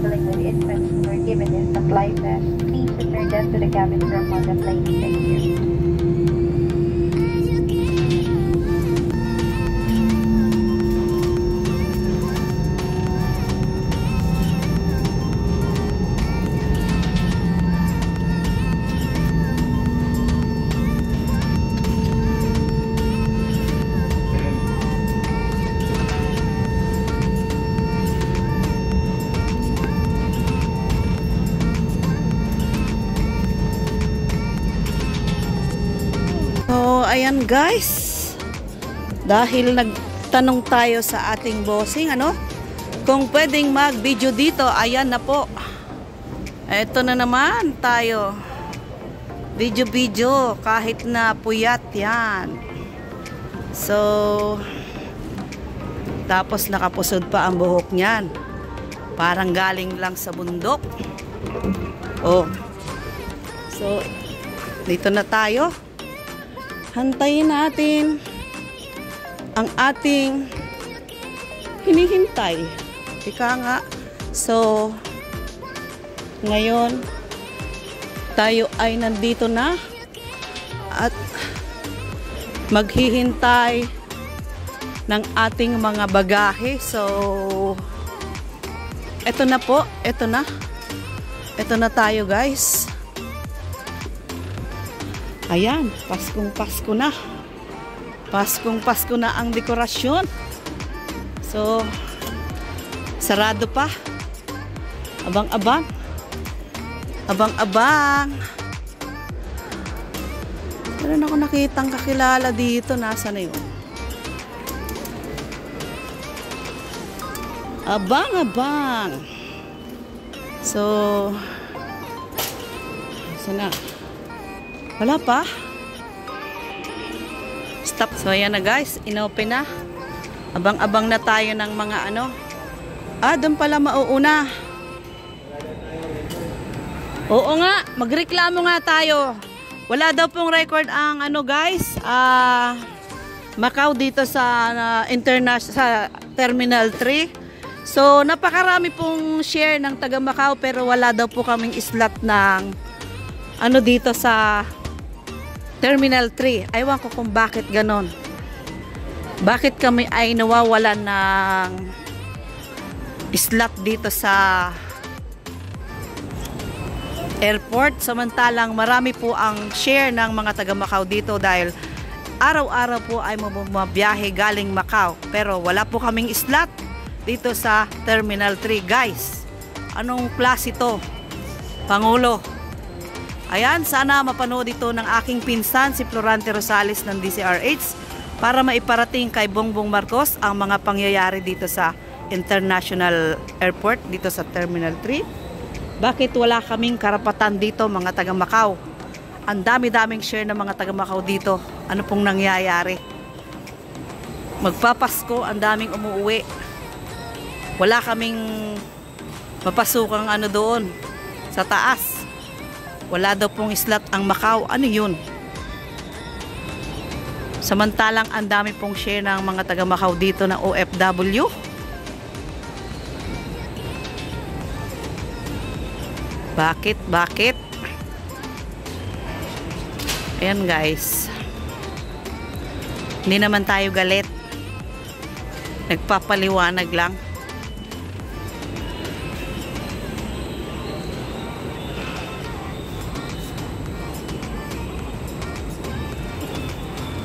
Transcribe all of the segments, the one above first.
traveling with infants who are given infant life vest, please return them to the cabin crew on the plane. Thank you. So, ayan guys. Dahil nagtanong tayo sa ating bossing, kung pwedeng mag-video dito, ayan na po. Ito na naman tayo. Video kahit na puyat yan. So, tapos nakapusod pa ang buhok niyan. Parang galing lang sa bundok. Oh. So, dito na tayo. Hantayin natin ang ating hinihintay. Ika nga. So, ngayon, tayo ay nandito na at maghihintay ng ating mga bagahe. So, eto na po. Eto na. Eto na tayo guys. Ayan, Paskong-Pasko na. Paskong-Pasko na ang dekorasyon. So, sarado pa. Abang-abang. Abang-abang. Meron ako nakitang kakilala dito. Nasaan na yun? Abang-abang. So, saan na? Wala pa. Stop. So, ayan na guys. Inopen na. Abang-abang na tayo ng mga doon pala mauuna. Oo nga. Magreklamo nga tayo. Wala daw pong record ang guys. Macau dito sa sa Terminal 3. So, napakarami pong share ng taga Macau pero wala daw po kaming slot ng dito sa Terminal 3. Aywan ko kung bakit ganon. Bakit kami ay nawawalan ng slot dito sa airport. Samantalang marami po ang share ng mga taga Macau dito dahil araw-araw po ay mabiyahe galing Macau. Pero wala po kaming slot dito sa Terminal 3. Guys, anong klase to? Pangulo. Ayan, sana mapanood ito ng aking pinsan, si Florante Rosales ng DCRH para maiparating kay Bongbong Marcos ang mga pangyayari dito sa International Airport, dito sa Terminal 3. Bakit wala kaming karapatan dito mga taga Macau? Ang dami-daming share ng mga taga Macau dito. Ano pong nangyayari? Magpapasko, ang daming umuuwi. Wala kaming mapasukang doon sa taas. Wala daw pong slot ang Macau. Ano yun? Samantalang ang dami pong share ng mga taga Macau dito na OFW. Bakit? Bakit? Ayan guys. Hindi naman tayo galit. Nagpapaliwanag lang.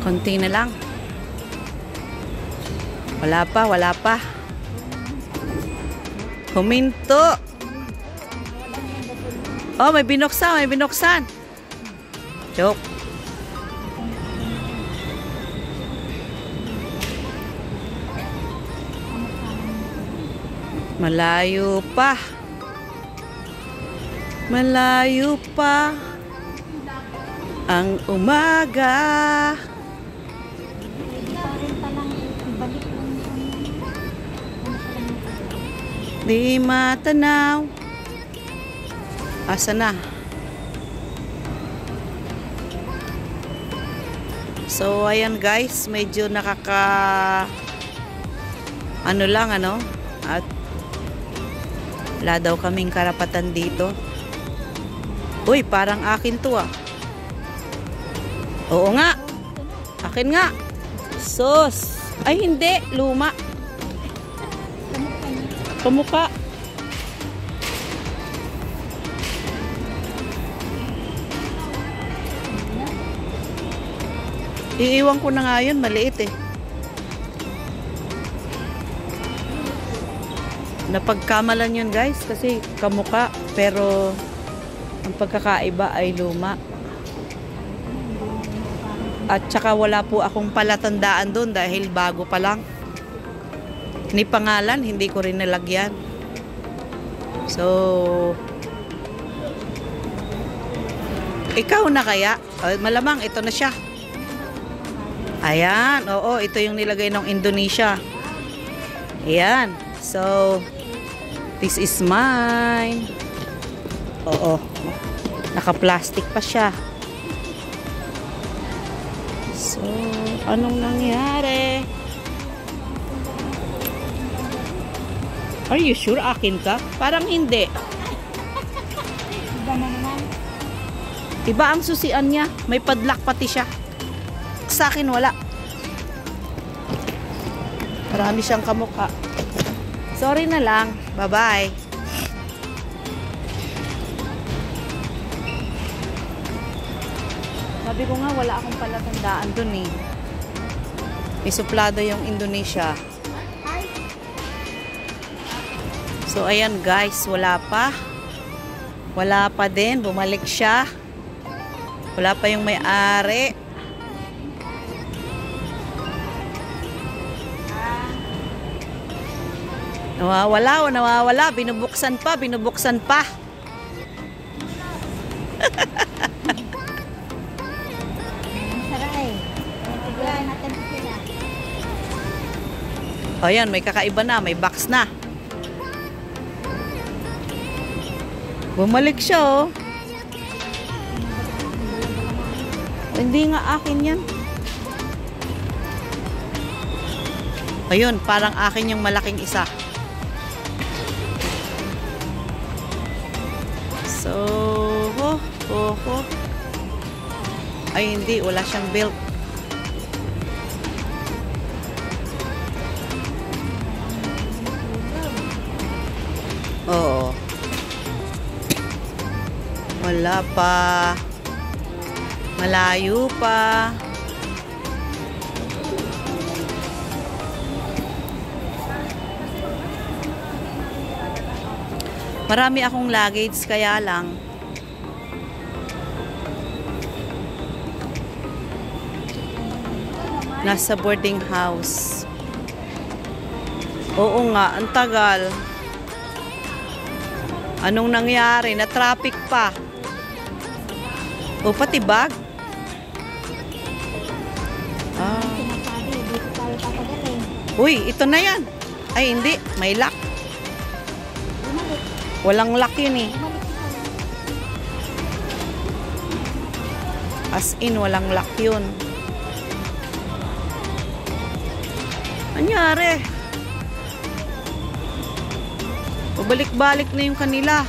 Konti na lang. Wala pa, wala pa. Huminto. Oh, may binuksan, may binuksan. Joke. Malayo pa. Malayo pa ang umaga. Di matanaw. Asa na? So, ayan guys, medyo nakaka ano lang at Wala daw kaming karapatan dito. Uy, parang akin to ah. Oo nga. Akin nga. Sus. Ay, hindi. Luma. Pamukha. Iiwan ko na nga yun. Maliit eh. Napagkamalan yun guys kasi kamukha pero ang pagkakaiba ay luma. At saka wala po akong palatandaan doon dahil bago pa lang. Ni pangalan hindi ko rin nalagyan. So ikaw na kaya? Malamang ito na siya. Ayan, oo, ito yung nilagay ng Indonesia. Ayan. So this is mine. Oo. Naka-plastic pa siya. So, anong nangyari? Are you sure akin ka? Parang hindi. Iba na naman. Iba ang susian niya. May padlock pati siya. Sa akin wala. Marami siyang kamukha. Sorry na lang. Bye-bye. Sabi ko nga, wala akong palatandaan dun eh. May suplado yung Indonesia. So, ayan guys, wala pa. Wala pa din. Bumalik siya. Wala pa yung may-ari. Nawawala, binubuksan pa. Saray. Tignan natin sila. Ayan, may kakaiba na, may box na. Bumalik siya oh. Hindi nga akin yan. Ayun, parang akin yung malaking isa. So, ay hindi, wala siyang belt. Oo. Wala pa. Malayo pa. Marami akong luggage kaya lang nasa boarding house. Oo nga, ang tagal. Anong nangyari? Na traffic pa. O pati bag? Ah. Sinasabi, dito tayo papagaling. Uy, ito na yan. Ay hindi, may lock. Walang lock yun eh. As in, walang lock yun. Anyari? Pabalik-balik na yung kanila.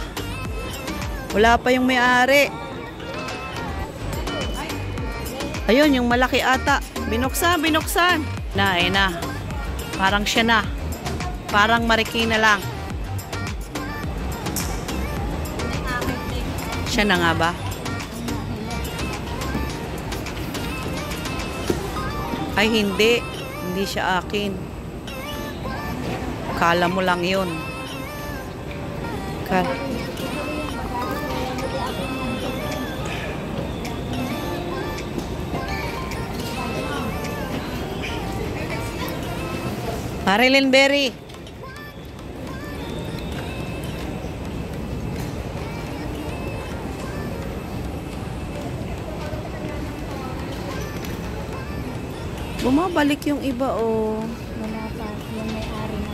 Wala pa yung may-ari. Ayun, yung malaki ata. Binuksan. Na, ayun na. Parang siya na. Parang Marikina lang. Siya na nga ba? Ay, hindi. Hindi siya akin. Kala mo lang yun. Marilyn Berry. Bumabalik yung iba oh. Wala pa. Yung may-ari na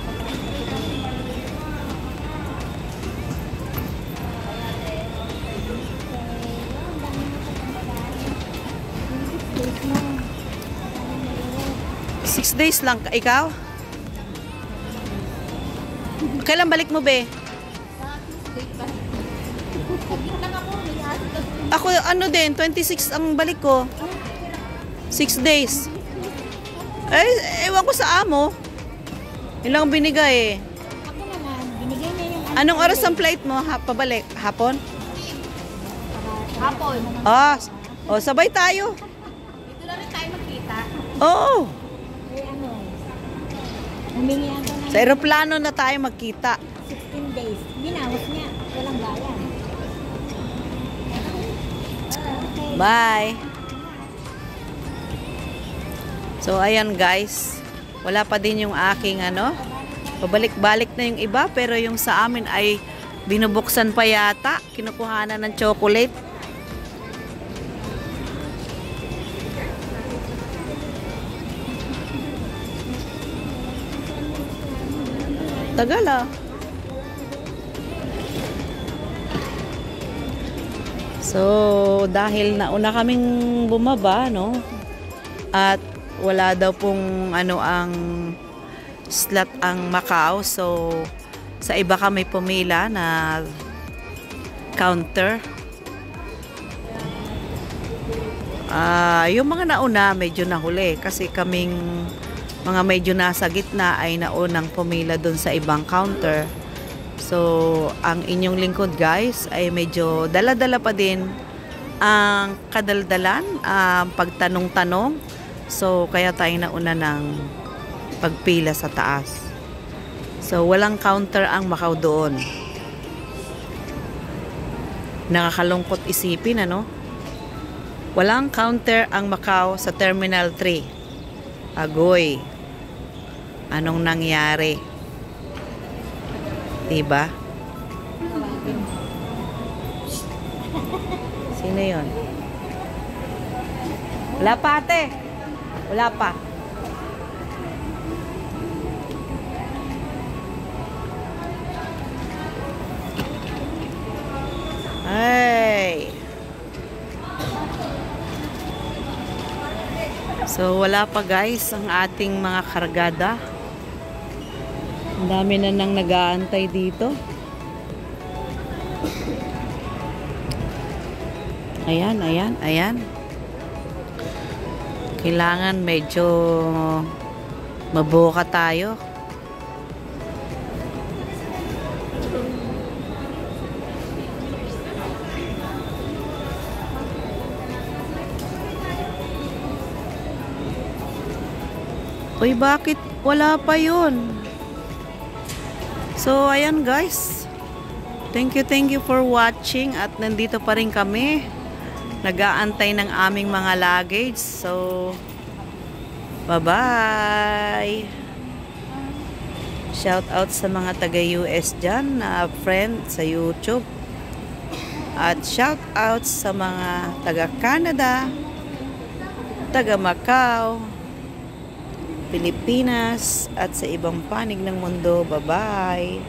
Six days lang. Ikaw? Kailan balik mo, be? Ako, ano din, 26 ang balik ko. 6 days. Ewan ko sa amo. Ilang binigay eh. Ako naman, binigay niya yung Anong oras ang flight mo? Pabalik? Hapon? hapon. Sabay tayo. Dito na rin tayo magkita. Oo. Humingi ako ng Sa aeroplano na tayo magkita. 16 days. Binawas niya. Walang bayan. Bye. So ayan guys, wala pa din yung aking pabalik-balik na yung iba, pero yung sa amin ay binubuksan pa yata, kinukuhanan ng chocolate. Tagal ah. So, dahil nauna kaming bumaba, no? At wala daw pong ang slot ang Macau. So, sa iba kami pumila na counter. Yung mga nauna medyo nahuli kasi kaming mga medyo nasa gitna ay naunang pumila dun sa ibang counter. So, ang inyong lingkod guys ay medyo dala-dala pa din ang kadaldalan, pagtanong-tanong. So, kaya tayo nauna ng pagpila sa taas. So, walang counter ang Macau doon. Nakakalungkot isipin, Walang counter ang Macau sa Terminal 3. Agoy. Anong nangyari? Diba? Sino yun? Wala pa ate. Wala pa. Ay. So wala pa guys ang ating mga kargada. Ang dami na nang nag-aantay dito. Ayan, ayan, ayan. Kailangan medyo mabuka tayo. Uy, bakit wala pa yun? So, ayan guys. Thank you for watching. At nandito pa rin kami. Nag-aantay ng aming mga luggage. So, bye-bye. Shout out sa mga taga-US dyan na friend sa YouTube. At shout out sa mga taga-Canada, taga-Macau, Pilipinas, at sa ibang panig ng mundo. Bye-bye!